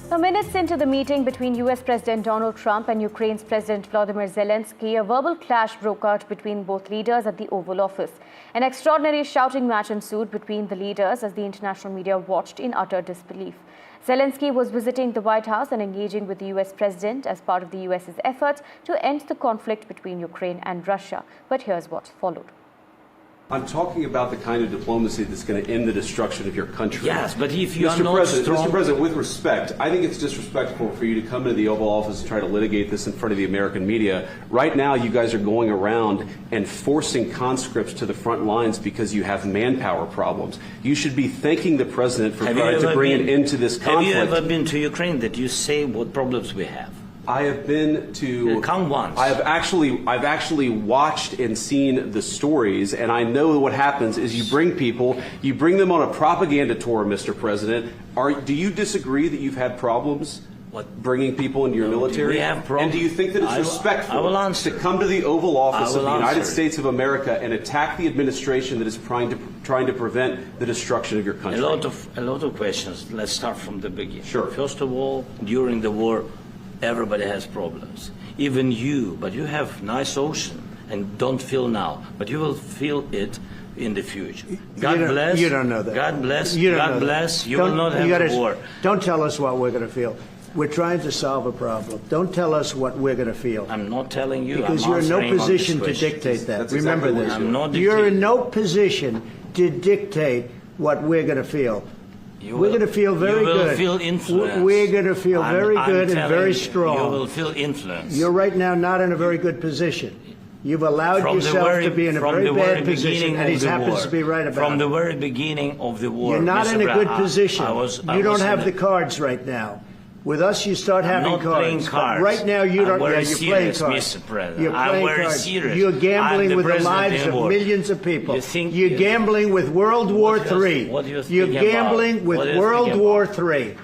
Now, minutes into the meeting between US President Donald Trump and Ukraine's President Volodymyr Zelensky, a verbal clash broke out between both leaders at the Oval Office. An extraordinary shouting match ensued between the leaders as the international media watched in utter disbelief. Zelensky was visiting the White House and engaging with the US President as part of the US's efforts to end the conflict between Ukraine and Russia. But here's what followed. I'm talking about the kind of diplomacy that's going to end the destruction of your country. Yes, but if you Mr. are not President, strong... Mr. President, with respect, I think it's disrespectful for you to come to the Oval Office and try to litigate this in front of the American media. Right now, you guys are going around and forcing conscripts to the front lines because you have manpower problems. You should be thanking the President for trying to bring an end to this conflict. Have you ever been to Ukraine that you say what problems we have? I have been to. Come once. I've actually watched and seen the stories, and I know what happens is you bring people, you bring them on a propaganda tour, Mr. President. Do you disagree that you've had problems bringing people into your military? We have problems. And do you think that it's respectful to come to the Oval Office of the United States of America and attack the administration that is trying to prevent the destruction of your country? A lot of questions. Let's start from the beginning. Sure. First of all, during the war, everybody has problems, even you, but you have nice ocean and don't feel now, but you will feel it in the future. God bless. You don't know that. God bless. You God bless. You will not have a war. Don't tell us what we're going to feel. We're trying to solve a problem. Don't tell us what we're going to feel. I'm not telling you. Because you're in no position to dictate that. Remember this. You're in no position to dictate what we're going to feel. We're going to feel very good. You will feel influence. We're going to feel very good and very strong. You will feel influence. You're right now not in a very good position. You've allowed yourself to be in a very bad position, and he happens to be right about it. From the very beginning of the war. You're not in a good position. You don't have the cards right now. With us, you start having cards. Cards. Right now, you don't. You're playing cards. Mr. President. You're playing cards. Serious. You're gambling with the lives of millions of people. You're gambling with World War III. You're gambling with World War III.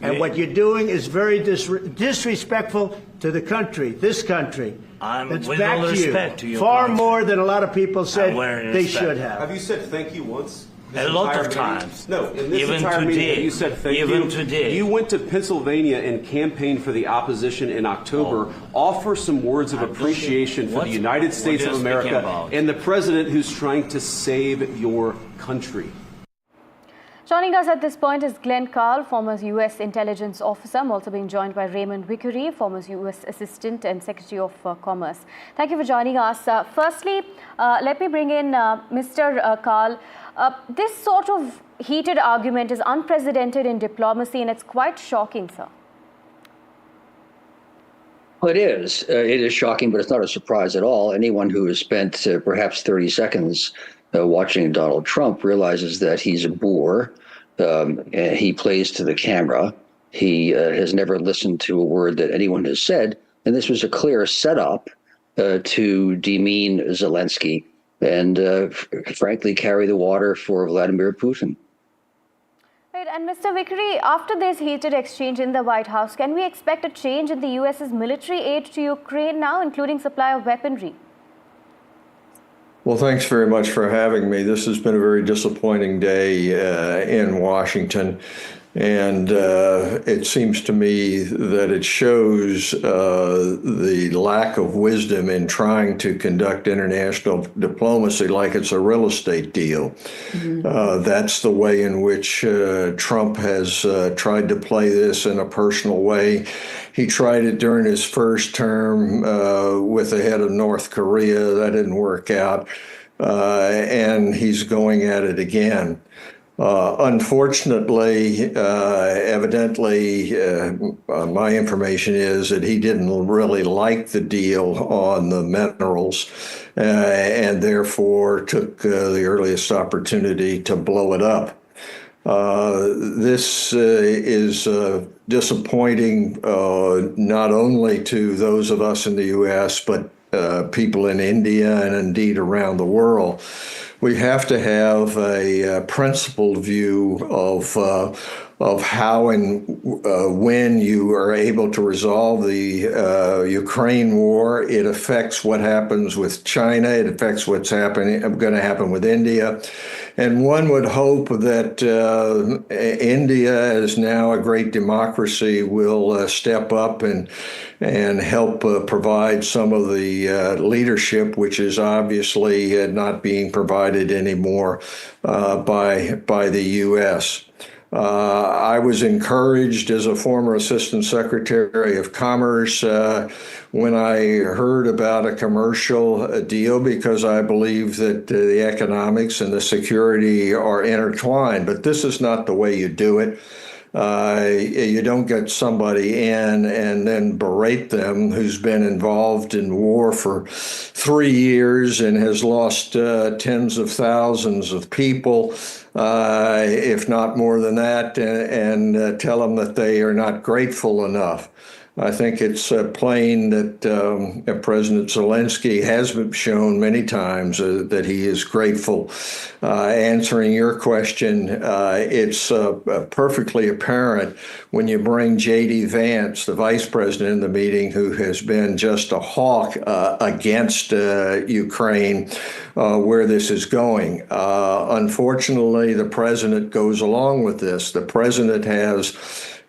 And what you're doing is very disrespectful to the country, this country. That's back to you. Far more than a lot of people said they should have. Have you said thank you once? A lot of times. No, in this even entire today, meeting, you said thank even you. Today. You went to Pennsylvania and campaigned for the opposition in October. Offer some words of appreciation for the United States of America and the president who's trying to save your country. Joining us at this point is Glenn Carl, former U.S. intelligence officer. I'm also being joined by Raymond Vickery, former U.S. Assistant and Secretary of Commerce. Thank you for joining us. Firstly, let me bring in Mr. Carl. This sort of heated argument is unprecedented in diplomacy, and it's quite shocking, sir. Well, it is. It is shocking, but it's not a surprise at all. Anyone who has spent perhaps 30 seconds watching Donald Trump realizes that he's a boor. He plays to the camera. He has never listened to a word that anyone has said. And this was a clear setup to demean Zelensky and, frankly, carry the water for Vladimir Putin. Right, and Mr. Vickery, after this heated exchange in the White House, can we expect a change in the U.S.'s military aid to Ukraine now, including supply of weaponry? Well, thanks very much for having me. This has been a very disappointing day in Washington. And it seems to me that it shows the lack of wisdom in trying to conduct international diplomacy like it's a real estate deal. That's the way in which Trump has tried to play this in a personal way. He tried it during his first term with the head of North Korea. That didn't work out. And he's going at it again. Unfortunately, evidently, my information is that he didn't really like the deal on the minerals and therefore took the earliest opportunity to blow it up. This is disappointing not only to those of us in the U.S., but people in India and indeed around the world. We have to have a principled view of how and when you are able to resolve the Ukraine war. It affects what happens with China. It affects what's going to happen with India. And one would hope that India, as now a great democracy, will step up and help provide some of the leadership, which is obviously not being provided anymore by the U.S. I was encouraged as a former Assistant Secretary of Commerce when I heard about a commercial deal, because I believe that the economics and the security are intertwined. But this is not the way you do it. You don't get somebody in and then berate them who's been involved in war for 3 years and has lost tens of thousands of people, if not more than that, and tell them that they are not grateful enough. I think it's plain that President Zelensky has shown many times that he is grateful. Answering your question, it's perfectly apparent when you bring J.D. Vance, the vice president, in the meeting, who has been just a hawk against Ukraine, where this is going. Unfortunately, the president goes along with this. The president has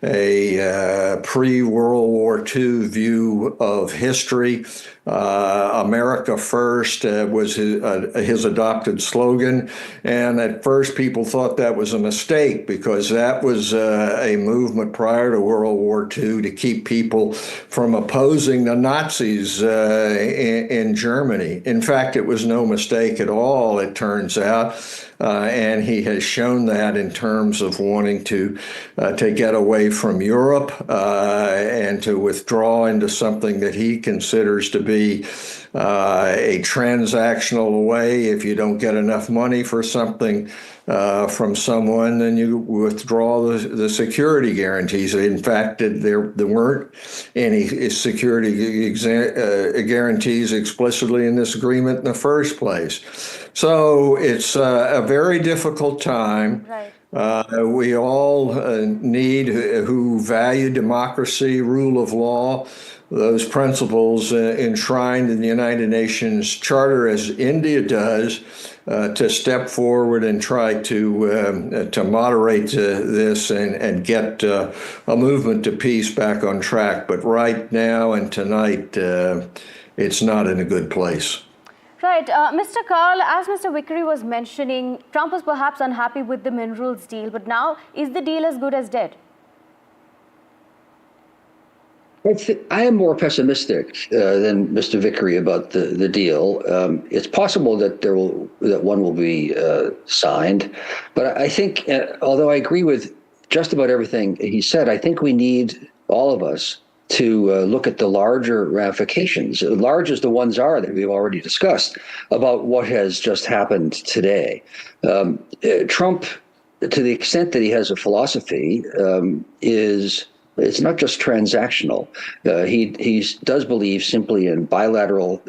a pre-World War II view of history. America First was his adopted slogan. And at first, people thought that was a mistake, because that was a movement prior to World War II to keep people from opposing the Nazis in Germany. In fact, it was no mistake at all, it turns out. And he has shown that in terms of wanting to get away from Europe and to withdraw into something that he considers to be a transactional way. If you don't get enough money for something from someone, then you withdraw the security guarantees. In fact, there weren't any security guarantees explicitly in this agreement in the first place. So it's a very difficult time. Right. We all need, who value democracy, rule of law, those principles enshrined in the United Nations Charter, as India does, to step forward and try to moderate this and get a movement to peace back on track. But right now and tonight, it's not in a good place. Right. Mr. Karl, as Mr. Vickery was mentioning, Trump was perhaps unhappy with the minerals deal, but now is the deal as good as dead? I am more pessimistic than Mr. Vickery about the deal. It's possible that one will be signed, but I think, although I agree with just about everything he said, I think we need, all of us, to look at the larger ramifications, large as the ones are that we've already discussed, about what has just happened today. Trump, to the extent that he has a philosophy, it's not just transactional. He does believe simply in bilateral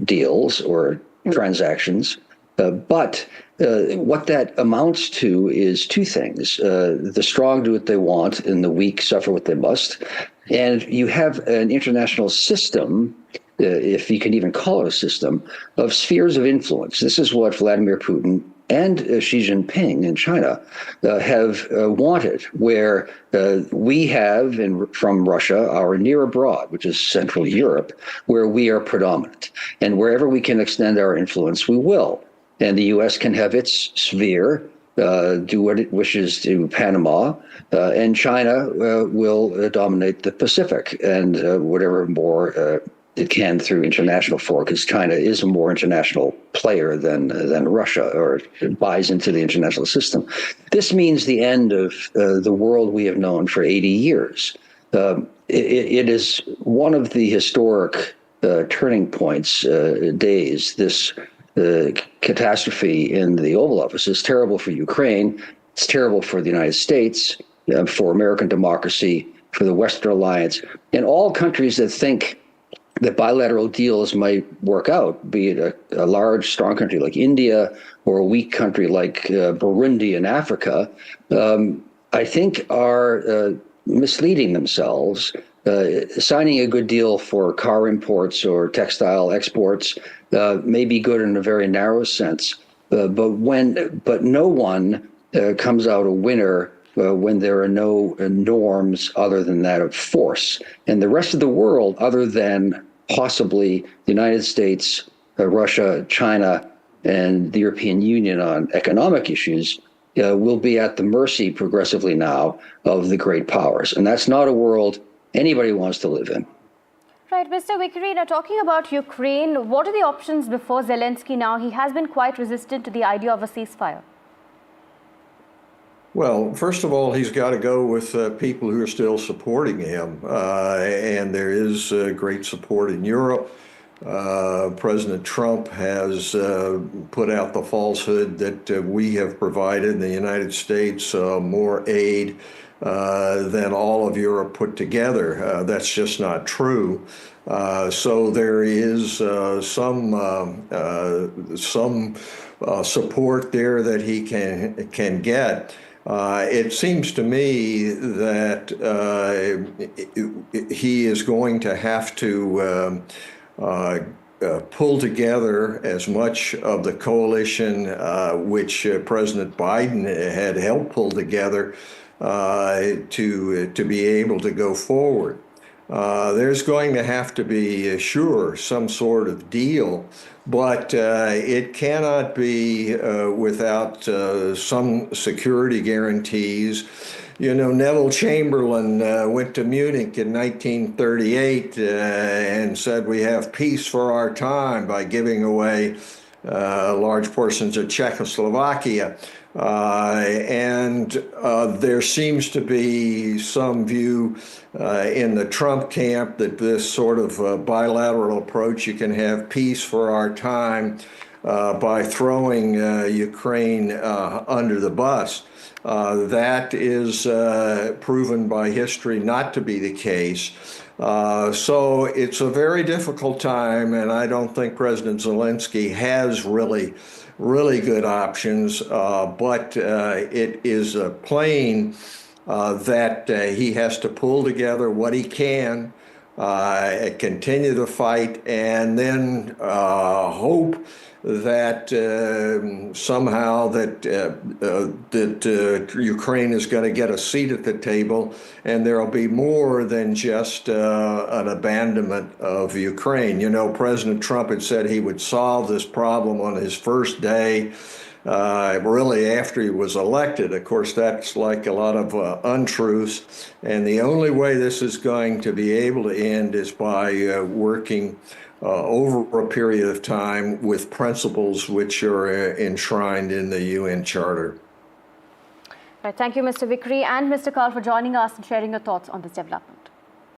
deals or transactions, but what that amounts to is two things. The strong do what they want and the weak suffer what they must. And you have an international system, if you can even call it a system, of spheres of influence. This is what Vladimir Putin and Xi Jinping in China have wanted, where we have, from Russia, our near abroad, which is Central Europe, where we are predominant. And wherever we can extend our influence, we will. And the U.S. can have its sphere, do what it wishes to Panama, and China will dominate the Pacific and whatever more it can through international fora, because China is a more international player than Russia, or buys into the international system. This means the end of the world we have known for 80 years. It is one of the historic turning points, days, this catastrophe in the Oval Office. Is terrible for Ukraine. It's terrible for the United States, for American democracy, for the Western Alliance, and all countries that think that bilateral deals might work out, be it a large, strong country like India or a weak country like Burundi in Africa, I think are misleading themselves. Signing a good deal for car imports or textile exports may be good in a very narrow sense, but no one comes out a winner when there are no norms other than that of force. And the rest of the world, other than possibly the United States, Russia, China, and the European Union on economic issues, will be at the mercy progressively now of the great powers. And that's not a world anybody wants to live in. Right, Mr. Vickery, now talking about Ukraine, what are the options before Zelensky now? He has been quite resistant to the idea of a ceasefire. Well, first of all, he's got to go with people who are still supporting him. And there is great support in Europe. President Trump has put out the falsehood that we have provided in the United States more aid than all of Europe put together. That's just not true. So there is some support there that he can get. It seems to me that he is going to have to pull together as much of the coalition which President Biden had helped pull together to be able to go forward. There's going to have to be, sure, some sort of deal, but it cannot be without some security guarantees. You know, Neville Chamberlain went to Munich in 1938 and said we have peace for our time by giving away large portions of Czechoslovakia. And there seems to be some view in the Trump camp that this sort of bilateral approach, you can have peace for our time by throwing Ukraine under the bus. That is proven by history not to be the case. So it's a very difficult time, and I don't think President Zelensky has really good options, but it is plain that he has to pull together what he can, continue the fight, and then hope that somehow that Ukraine is going to get a seat at the table, and there will be more than just an abandonment of Ukraine. You know, President Trump had said he would solve this problem on his first day, really after he was elected. Of course, that's like a lot of untruths, and the only way this is going to be able to end is by working over a period of time with principles which are enshrined in the UN Charter. Right, thank you, Mr. Vickery and Mr. Kaul, for joining us and sharing your thoughts on this development.